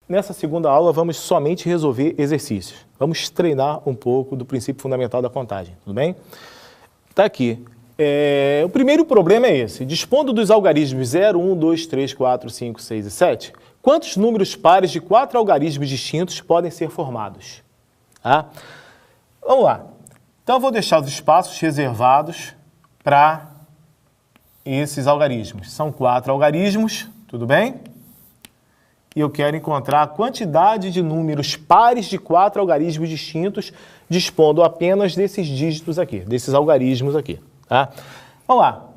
Nessa segunda aula, vamos somente resolver exercícios. Vamos treinar um pouco do princípio fundamental da contagem, tudo bem? Está aqui. O primeiro problema é esse. Dispondo dos algarismos 0, 1, 2, 3, 4, 5, 6 e 7, quantos números pares de 4 algarismos distintos podem ser formados? Tá? Vamos lá. Então, eu vou deixar os espaços reservados para esses algarismos. São 4 algarismos, tudo bem? E eu quero encontrar a quantidade de números pares de 4 algarismos distintos, dispondo apenas desses dígitos aqui, desses algarismos aqui. Tá? Vamos lá.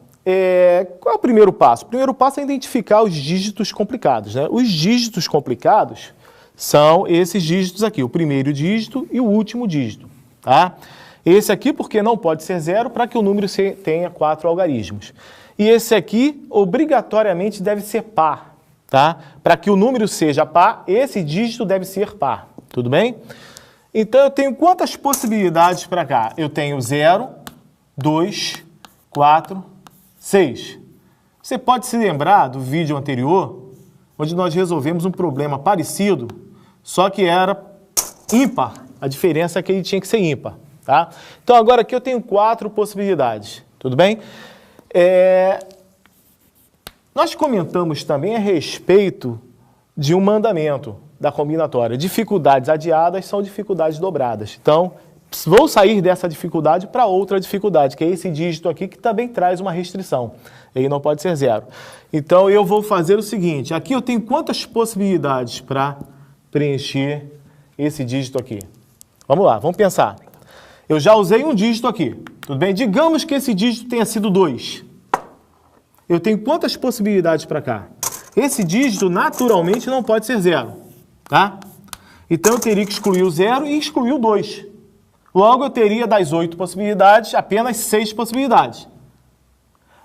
Qual é o primeiro passo? O primeiro passo é identificar os dígitos complicados, né? Os dígitos complicados são esses dígitos aqui, o primeiro dígito e o último dígito. Tá? Esse aqui porque não pode ser 0 para que o número tenha 4 algarismos. E esse aqui obrigatoriamente deve ser par. Tá? Para que o número seja par, esse dígito deve ser par. Tudo bem? Então, eu tenho quantas possibilidades para cá? Eu tenho 0, 2, 4, 6. Você pode se lembrar do vídeo anterior, onde nós resolvemos um problema parecido, só que era ímpar. A diferença é que ele tinha que ser ímpar. Tá? Então, agora aqui eu tenho 4 possibilidades. Tudo bem? Nós comentamos também a respeito de um mandamento da combinatória. Dificuldades adiadas são dificuldades dobradas. Então, vou sair dessa dificuldade para outra dificuldade, que é esse dígito aqui, que também traz uma restrição. Ele não pode ser 0. Então, eu vou fazer o seguinte. Aqui eu tenho quantas possibilidades para preencher esse dígito aqui? Vamos lá, vamos pensar. Eu já usei um dígito aqui. Tudo bem? Digamos que esse dígito tenha sido 2. Eu tenho quantas possibilidades para cá? Esse dígito, naturalmente, não pode ser 0. Tá? Então, eu teria que excluir o 0 e excluir o 2. Logo, eu teria das 8 possibilidades, apenas 6 possibilidades.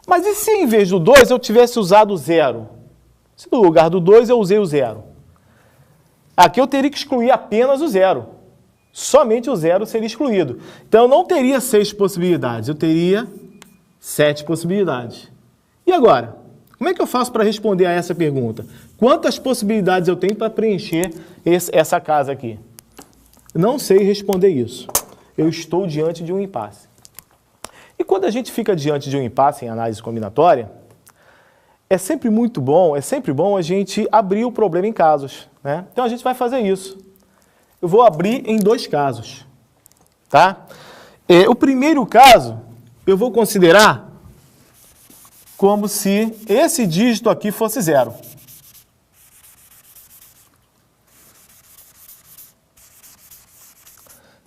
Mas e se, em vez do 2, eu tivesse usado o 0? Se no lugar do 2, eu usei o 0. Aqui eu teria que excluir apenas o 0. Somente o 0 seria excluído. Então, eu não teria 6 possibilidades, eu teria 7 possibilidades. E agora? Como é que eu faço para responder a essa pergunta? Quantas possibilidades eu tenho para preencher essa casa aqui? Não sei responder isso. Eu estou diante de um impasse. E quando a gente fica diante de um impasse em análise combinatória, é sempre bom a gente abrir o problema em casos, né? Então a gente vai fazer isso. Eu vou abrir em 2 casos. Tá? O primeiro caso, eu vou considerar como se esse dígito aqui fosse 0.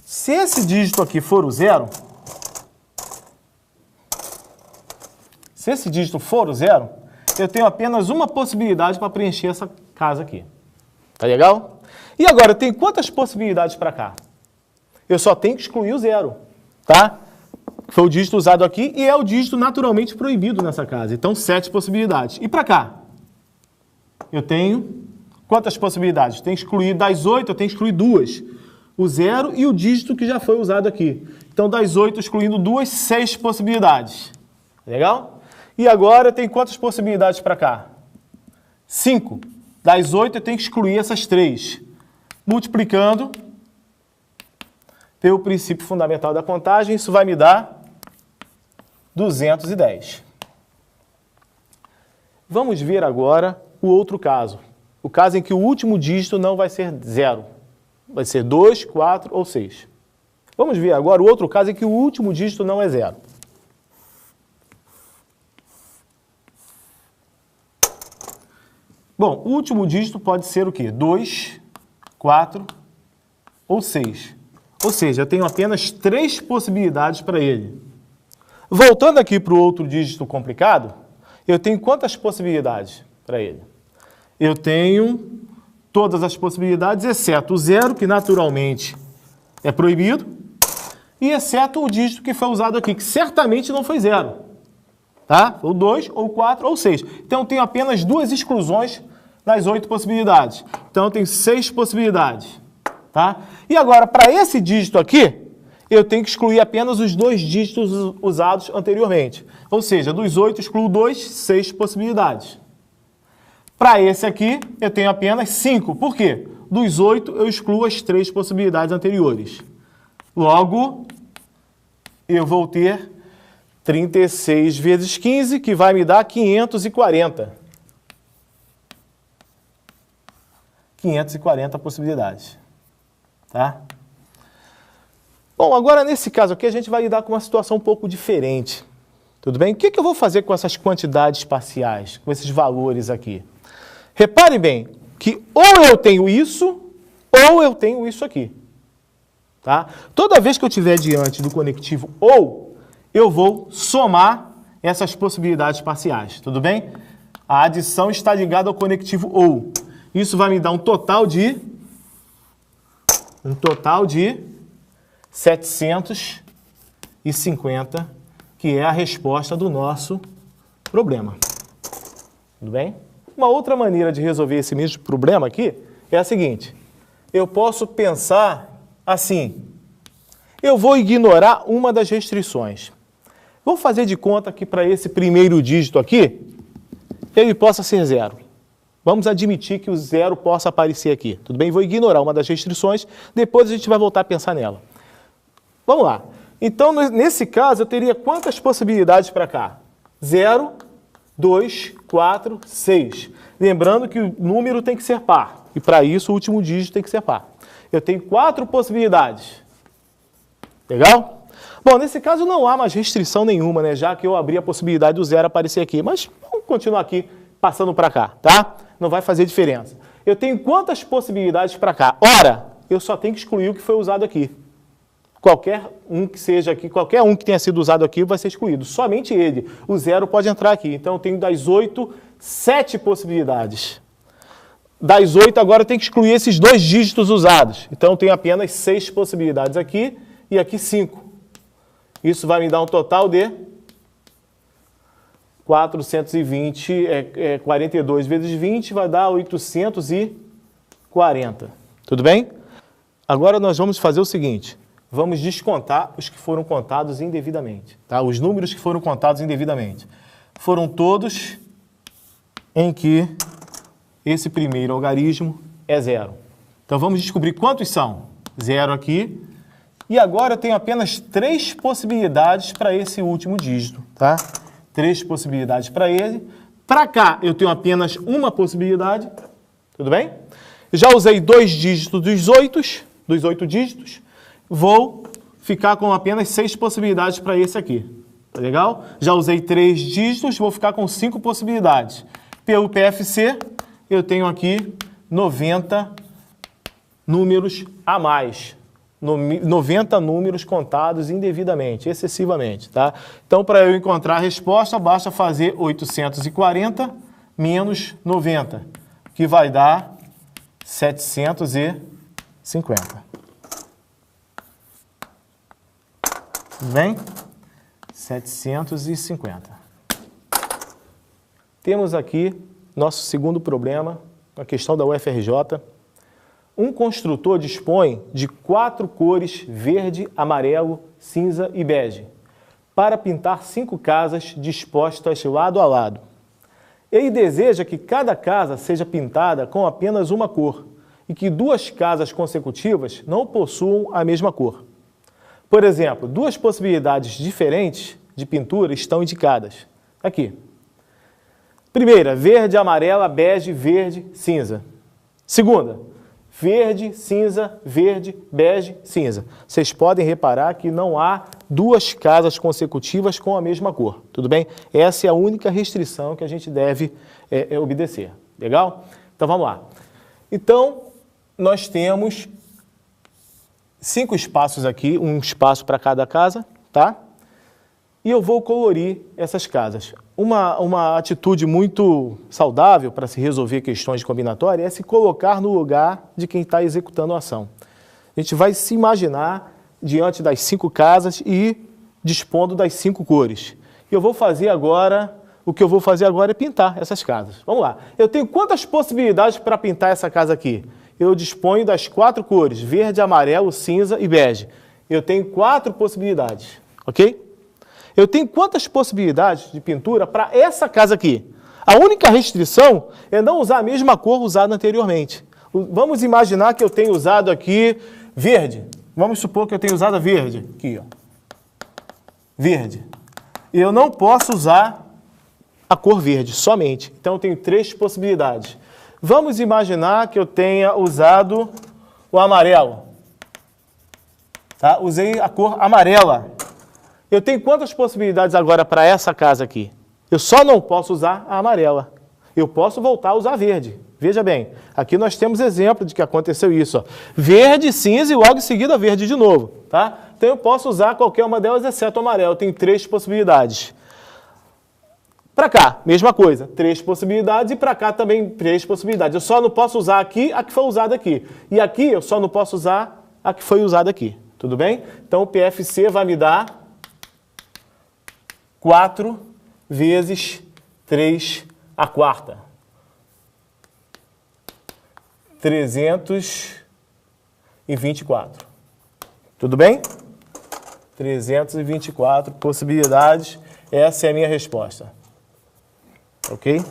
Se esse dígito aqui for o 0, eu tenho apenas uma possibilidade para preencher essa casa aqui. Tá legal? E agora, eu tenho quantas possibilidades para cá? Eu só tenho que excluir o 0, tá? Foi o dígito usado aqui e é o dígito naturalmente proibido nessa casa. Então, 7 possibilidades. E para cá? Eu tenho quantas possibilidades? Tenho que excluir das 8, eu tenho que excluir 2. O 0 e o dígito que já foi usado aqui. Então, das 8, excluindo 2, 6 possibilidades. Legal? E agora eu tenho quantas possibilidades para cá? 5. Das 8, eu tenho que excluir essas 3. Multiplicando pelo princípio fundamental da contagem, isso vai me dar 210. Vamos ver agora o outro caso. O caso em que o último dígito não vai ser 0. Vai ser 2, 4 ou 6. Vamos ver agora o outro caso em que o último dígito não é 0. Bom, o último dígito pode ser o quê? 2, 4 ou 6. Ou seja, eu tenho apenas 3 possibilidades para ele. Voltando aqui para o outro dígito complicado, eu tenho quantas possibilidades para ele? Eu tenho todas as possibilidades, exceto o 0, que naturalmente é proibido, e exceto o dígito que foi usado aqui, que certamente não foi 0. Tá? Ou 2, ou 4, ou 6. Então, eu tenho apenas 2 exclusões nas 8 possibilidades. Então, eu tenho 6 possibilidades. Tá? E agora, para esse dígito aqui, eu tenho que excluir apenas os 2 dígitos usados anteriormente. Ou seja, dos 8, excluo 2, 6 possibilidades. Para esse aqui, eu tenho apenas 5. Por quê? Dos 8, eu excluo as 3 possibilidades anteriores. Logo, eu vou ter 36 vezes 15, que vai me dar 540. 540 possibilidades. Tá? Bom, agora nesse caso aqui, a gente vai lidar com uma situação um pouco diferente. Tudo bem? O que eu vou fazer com essas quantidades parciais, com esses valores aqui? Repare bem que ou eu tenho isso, ou eu tenho isso aqui. Tá? Toda vez que eu estiver diante do conectivo ou, eu vou somar essas possibilidades parciais. Tudo bem? A adição está ligada ao conectivo ou. Isso vai me dar um total de 750, que é a resposta do nosso problema. Tudo bem? Uma outra maneira de resolver esse mesmo problema aqui é a seguinte. Eu posso pensar assim. Eu vou ignorar uma das restrições. Vou fazer de conta que para esse primeiro dígito aqui, ele possa ser 0. Vamos admitir que o 0 possa aparecer aqui. Tudo bem? Vou ignorar uma das restrições, depois a gente vai voltar a pensar nela. Vamos lá. Então, nesse caso, eu teria quantas possibilidades para cá? 0, 2, 4, 6. Lembrando que o número tem que ser par. E para isso, o último dígito tem que ser par. Eu tenho 4 possibilidades. Legal? Bom, nesse caso não há mais restrição nenhuma, né? Já que eu abri a possibilidade do 0 aparecer aqui. Mas vamos continuar aqui, passando para cá, tá? Não vai fazer diferença. Eu tenho quantas possibilidades para cá? Ora, eu só tenho que excluir o que foi usado aqui. Qualquer um que seja aqui, qualquer um que tenha sido usado aqui vai ser excluído. Somente ele. O 0 pode entrar aqui. Então, eu tenho das 8, 7 possibilidades. Das 8, agora eu tenho que excluir esses 2 dígitos usados. Então, eu tenho apenas 6 possibilidades aqui e aqui 5. Isso vai me dar um total de 420, 42 vezes 20 vai dar 840. Tudo bem? Agora nós vamos fazer o seguinte. Vamos descontar os que foram contados indevidamente. Tá? Os números que foram contados indevidamente. Foram todos em que esse primeiro algarismo é 0. Então vamos descobrir quantos são. 0 aqui. E agora eu tenho apenas 3 possibilidades para esse último dígito. Tá? 3 possibilidades para ele. Para cá eu tenho apenas uma possibilidade. Tudo bem? Já usei 2 dígitos dos 8 dígitos. Vou ficar com apenas 6 possibilidades para esse aqui. Tá legal? Já usei 3 dígitos, vou ficar com 5 possibilidades. Pelo PFC, eu tenho aqui 90 números a mais. 90 números contados indevidamente, excessivamente. Tá? Então, para eu encontrar a resposta, basta fazer 840 menos 90, que vai dar 750. Bem? 750. Temos aqui nosso segundo problema, a questão da UFRJ. Um construtor dispõe de 4 cores verde, amarelo, cinza e bege para pintar 5 casas dispostas lado a lado. Ele deseja que cada casa seja pintada com apenas uma cor e que 2 casas consecutivas não possuam a mesma cor. Por exemplo, 2 possibilidades diferentes de pintura estão indicadas. Aqui. Primeira, verde, amarela, bege, verde, cinza. Segunda, verde, cinza, verde, bege, cinza. Vocês podem reparar que não há 2 casas consecutivas com a mesma cor. Tudo bem? Essa é a única restrição que a gente deve obedecer. Legal? Então, vamos lá. Então, nós temos 5 espaços aqui, um espaço para cada casa, tá? E eu vou colorir essas casas. Uma atitude muito saudável para se resolver questões de combinatória é se colocar no lugar de quem está executando a ação. A gente vai se imaginar diante das 5 casas e dispondo das 5 cores. E eu vou fazer agora, o que eu vou fazer agora é pintar essas casas. Vamos lá. Eu tenho quantas possibilidades para pintar essa casa aqui? Eu disponho das 4 cores, verde, amarelo, cinza e bege. Eu tenho 4 possibilidades, ok? Eu tenho quantas possibilidades de pintura para essa casa aqui? A única restrição é não usar a mesma cor usada anteriormente. Vamos imaginar que eu tenho usado aqui verde. Vamos supor que eu tenho usado verde. Aqui, ó. Verde. E eu não posso usar a cor verde somente. Então, eu tenho 3 possibilidades. Vamos imaginar que eu tenha usado o amarelo. Tá? Usei a cor amarela. Eu tenho quantas possibilidades agora para essa casa aqui? Eu só não posso usar a amarela. Eu posso voltar a usar verde. Veja bem, aqui nós temos exemplo de que aconteceu isso. Ó. Verde, cinza e logo em seguida verde de novo. Tá? Então eu posso usar qualquer uma delas exceto o amarelo. Eu tenho 3 possibilidades. Para cá, mesma coisa. 3 possibilidades e para cá também 3 possibilidades. Eu só não posso usar aqui a que foi usada aqui. E aqui eu só não posso usar a que foi usada aqui. Tudo bem? Então o PFC vai me dar 4 vezes 3 à quarta. 324. Tudo bem? 324 possibilidades. Essa é a minha resposta. Ok?